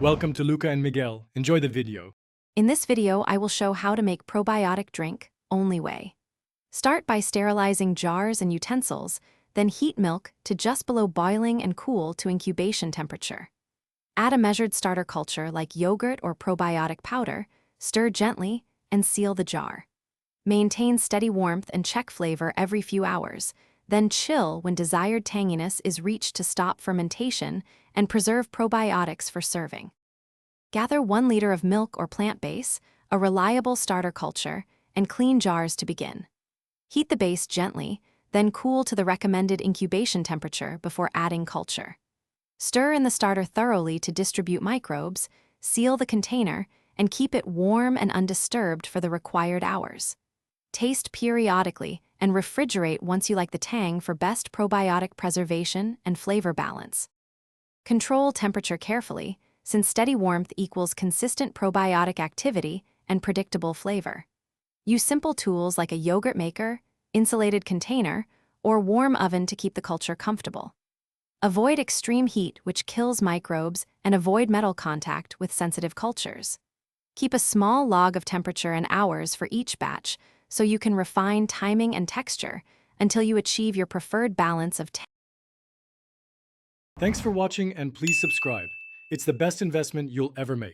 Welcome to Luca and Miguel. Enjoy the video. In this video, I will show how to make probiotic drink, only way. Start by sterilizing jars and utensils, then heat milk to just below boiling and cool to incubation temperature. Add a measured starter culture like yogurt or probiotic powder, stir gently, and seal the jar. Maintain steady warmth and check flavor every few hours, then chill when desired tanginess is reached to stop fermentation and preserve probiotics for serving. Gather 1 liter of milk or plant base, a reliable starter culture, and clean jars to begin. Heat the base gently, then cool to the recommended incubation temperature before adding culture. Stir in the starter thoroughly to distribute microbes, seal the container, and keep it warm and undisturbed for the required hours. Taste periodically and refrigerate once you like the tang for best probiotic preservation and flavor balance. Control temperature carefully, since steady warmth equals consistent probiotic activity and predictable flavor. Use simple tools like a yogurt maker, insulated container, or warm oven to keep the culture comfortable. Avoid extreme heat, which kills microbes, and avoid metal contact with sensitive cultures. Keep a small log of temperature and hours for each batch so you can refine timing and texture until you achieve your preferred balance of Thanks for watching and please subscribe. It's the best investment you'll ever make.